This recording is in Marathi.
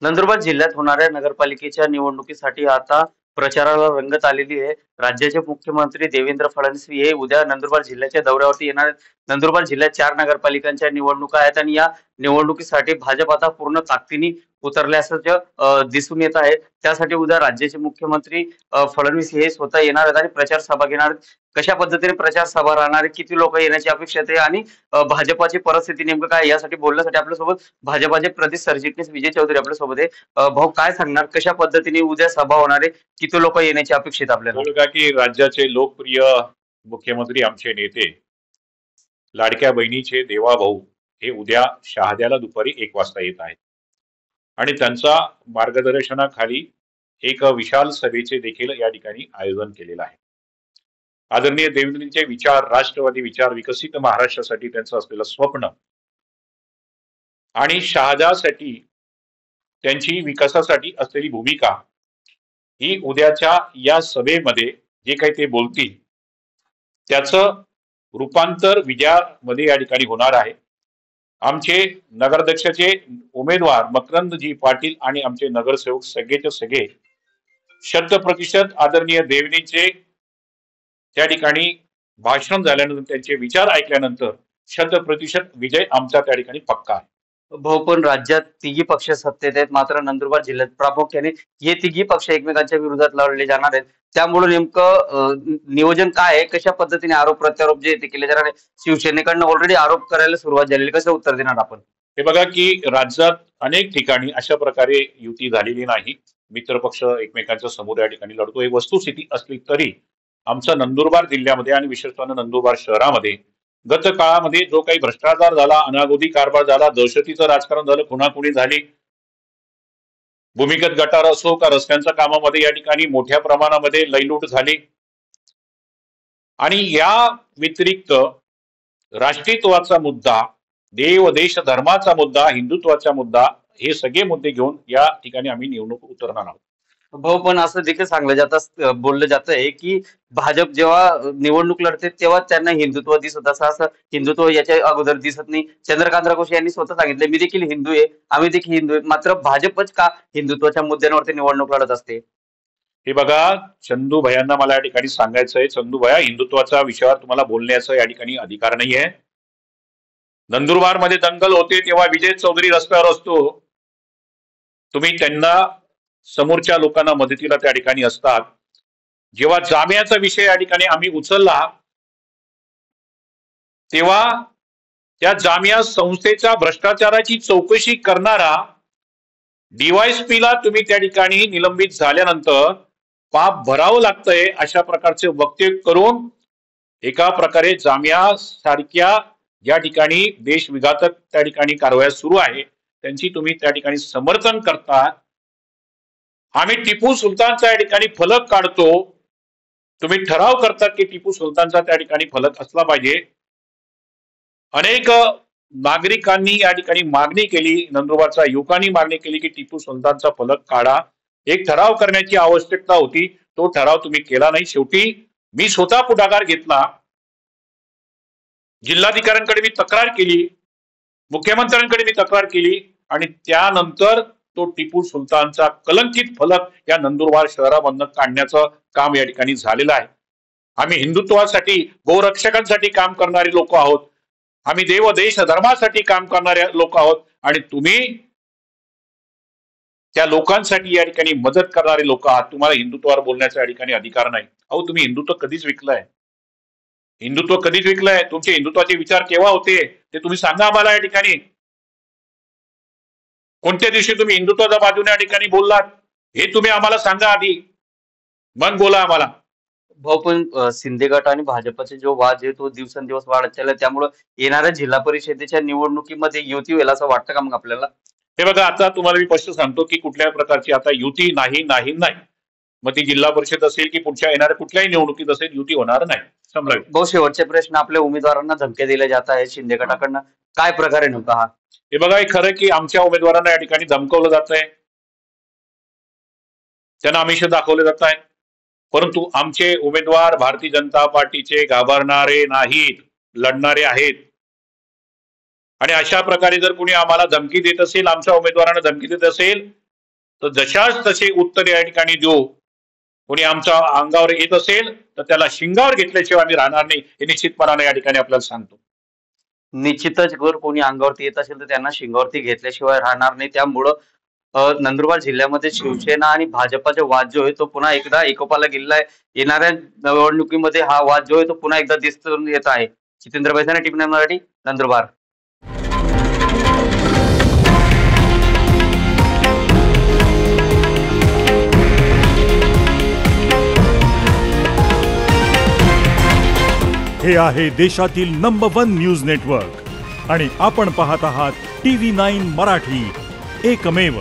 नंदुरबार जिल्ह्यात होणाऱ्या नगरपालिकेच्या निवडणुकीसाठी आता प्रचाराला रंगत आलेली आहे. राज्याचे मुख्यमंत्री देवेंद्र फडणवीस हे उद्या नंदुरबार जिल्ह्याच्या दौऱ्यावरती येणार आहेत. नंदुरबार जिल्ह्यात 4 नगरपालिकांच्या निवडणुका आहेत आणि या निवडणुकीसाठी भाजप आता पूर्ण ताकदीने उतरले असल्याचं दिसून येत आहे. त्यासाठी उद्या राज्याचे मुख्यमंत्री फडणवीस हे स्वतः येणार आहेत आणि प्रचार सभा घेणार आहेत. कशा पद्धतीने प्रचार सभा राहणार आहे, किती लोक येण्याची अपेक्षा आहे आणि भाजपाची परिस्थिती नेमकं काय यासाठी बोलण्यासाठी आपल्यासोबत भाजपाचे प्रदेश सरचिटणीस विजय चौधरी आपल्यासोबत आहे. भाऊ काय सांगणार, कशा पद्धतीने उद्या सभा होणार आहे, किती लोक येण्याची अपेक्षित आपल्याला? बघा की राज्याचे लोकप्रिय मुख्यमंत्री आमचे नेते लाडक्या बहिणीचे देवा भाऊ हे उद्या शहाद्याला दुपारी 1 वाजता येत आहेत आणि त्यांचा मार्गदर्शनाखाली एक विशाल सभेचे देखील या ठिकाणी आयोजन केलेलं आहे. आदरणीय देवेंद्रजींचे विचार, राष्ट्रवादी विचार, विकसित महाराष्ट्रासाठी त्यांचं असलेलं स्वप्न आणि शहाद्यासाठी त्यांची विकासासाठी असलेली भूमिका ही उद्याच्या या सभेमध्ये जे काही ते बोलतील त्याचं रूपांतर विजयामध्ये या ठिकाणी होणार आहे. आमचे नगराध्यक्षाचे उमेदवार मकरंदजी पाटील आणि आमचे नगरसेवक सगळेचे सगळे 100% आदरणीय देवेंद्रजींचे त्या ठिकाणी भाषण झाल्यानंतर त्यांचे विचार ऐकल्यानंतर 100% विजय आमचा त्या ठिकाणी पक्का आहे. भाऊ पण राज्यात तिघी पक्ष सत्तेत आहेत, मात्र नंदुरबार जिल्ह्यात प्रामुख्याने हे तिघी पक्ष एकमेकांच्या विरोधात लढले जाणार आहेत. त्यामुळे नेमकं नियोजन काय आहे, कशा पद्धतीने आरोप प्रत्यारोप जे ते केले जाणार आहे? शिवसेनेकडनं ऑलरेडी आरोप करायला सुरुवात झालेली, कसं उत्तर देणार आपण? हे बघा की राज्यात अनेक ठिकाणी अशा प्रकारे युती झालेली नाही. मित्रपक्ष एकमेकांच्या समोर या ठिकाणी लढतो, ही वस्तुस्थिती असली तरी आमचा नंदुरबार जिल्ह्यामध्ये आणि विशेषतः नंदुरबार शहरामध्ये गत काळामध्ये जो काही भ्रष्टाचार झाला, अनागोदी कारभार झाला, दहशतीचं राजकारण झालं, खुणाखुणी झाली, भूमिगत गटार असो का रस्त्यांच्या कामामध्ये या ठिकाणी मोठ्या प्रमाणामध्ये लयलूट झाली आणि या व्यतिरिक्त राष्ट्रीयत्वाचा मुद्दा, देव देश धर्माचा मुद्दा, हिंदुत्वाचा मुद्दा, हे सगळे मुद्दे घेऊन या ठिकाणी आम्ही निवडणूक उतरणार आहोत. भाऊ पण असं देखील बोललं जात आहे की भाजप जेव्हा निवडणूक लढते तेव्हा त्यांना हिंदुत्व दिसत असं हिंदुत्व याच्या अगोदर दिसत नाही. चंद्रकांत राकोशी यांनी स्वतः सांगितले, मी देखील हिंदू आहे, आम्ही देखील हिंदू आहे, मात्र भाजपच का हिंदुत्वाच्या मुद्द्यांवरती निवडणूक लढत असते? हे बघा, चंदू भयांना मला या ठिकाणी सांगायचं आहे, चंदू भया, हिंदुत्वाच्या विषयावर तुम्हाला बोलण्याचा या ठिकाणी अधिकार नाही आहे. नंदुरबार मध्ये दंगल होते तेव्हा विजय चौधरी रस्त्यावर असतो, तुम्ही त्यांना समोरच्या लोकांना मदतीला त्या ठिकाणी असतात. जेव्हा जामियाचा विषय या ठिकाणी आम्ही उचलला तेव्हा त्या जामिया संस्थेच्या भ्रष्टाचाराची चौकशी करणारा डीवायएसपीला तुम्ही त्या ठिकाणी निलंबित झाल्यानंतर पाप भरावं लागतंय अशा प्रकारचे वक्तव्य करून एका प्रकारे जामिया सारख्या ज्या ठिकाणी देशविघातक त्या ठिकाणी कारवाया सुरू आहे त्यांची तुम्ही त्या ठिकाणी समर्थन करता. आम्ही टिपू सुलतानचा या ठिकाणी फलक काढतो, तुम्ही ठराव करतात की टिपू सुलतानचा त्या ठिकाणी फलक असला पाहिजे. अनेक नागरिकांनी या ठिकाणी मागणी केली, नंदुरबारच्या युवकांनी मागणी केली की टिपू सुलतानचा फलक काढा. एक ठराव करण्याची आवश्यकता होती, तो ठराव तुम्ही केला नाही. शेवटी मी स्वतः पुढाकार घेतला, जिल्हाधिकाऱ्यांकडे मी तक्रार केली, मुख्यमंत्र्यांकडे मी तक्रार केली आणि त्यानंतर तो टिपू सुलतानचा कलंकित फलक या नंदुरबार शहरामधनं काढण्याचं काम या ठिकाणी झालेलं आहे. आम्ही हिंदुत्वासाठी, गोरक्षकांसाठी काम करणारे लोक आहोत, आम्ही देव देश धर्मासाठी काम करणारे लोक आहोत आणि तुम्ही त्या लोकांसाठी या ठिकाणी मदत करणारे लोक आहात. तुम्हाला हिंदुत्वावर बोलण्याचा या ठिकाणी अधिकार नाही. अहो, तुम्ही हिंदुत्व कधीच विकलंय? हिंदुत्व कधीच विकलंय? तुमचे हिंदुत्वाचे विचार केव्हा होते ते तुम्ही सांगा आम्हाला. या ठिकाणी कोणत्या दिवशी तुम्ही हिंदुत्वाच्या बाजूने या ठिकाणी बोललात हे तुम्ही आम्हाला सांगा आधी, मग बोला आम्हाला. भाऊ पण शिंदे गट आणि भाजपचे जो वाद आहे तो दिवसेंदिवस वाढत चालला, त्यामुळे येणाऱ्या जिल्हा परिषदेच्या निवडणुकीमध्ये युती होईल असं वाटतं का मग आपल्याला? हे बघा, आता तुम्हाला मी स्पष्ट सांगतो की कुठल्याही प्रकारची आता युती नाही नाही नाही. मग ती जिल्हा परिषद असेल की पुढच्या येणाऱ्या कुठल्याही निवडणुकीत असेल, युती होणार नाही. समजा भाऊ शेवटचे प्रश्न, आपल्या उमेदवारांना धमक्या दिल्या जात आहेत शिंदे गटाकडनं, काय प्रकार आहे नेमका हा? हे बघा, हे खरं की आमच्या उमेदवारांना या ठिकाणी धमकवलं जात आहे, त्यांना आमिष दाखवले जात आहे, परंतु आमचे उमेदवार भारतीय जनता पार्टीचे घाबरणारे नाहीत, लढणारे आहेत. आणि अशा प्रकारे जर कोणी आम्हाला धमकी देत असेल, आमच्या उमेदवारांना धमकी देत असेल तर जशाच तसे उत्तर या ठिकाणी देऊ. कोणी आमच्या अंगावर येत असेल तर त्याला शिंगावर घेतल्याशिवाय आम्ही राहणार नाही, हे निश्चितपणाने या ठिकाणी आपल्याला सांगतो. निश्चितच जर कोणी अंगावरती येत असेल तर त्यांना शिंगावरती घेतल्याशिवाय राहणार नाही. त्यामुळं नंदुरबार जिल्ह्यामध्ये शिवसेना आणि भाजपाचा वाद जो आहे तो पुन्हा एकदा एकोपाला गेलेला आहे. येणाऱ्या निवडणुकीमध्ये हा वाद जो आहे तो पुन्हा एकदा दिसून येत आहे. जितेंद्र बैसाने, टीव्ही मराठी, नंदुरबार. हे आहे देशातील नंबर 1 न्यूज नेटवर्क आणि आपण पाहत आहात TV9 मराठी, एकमेव.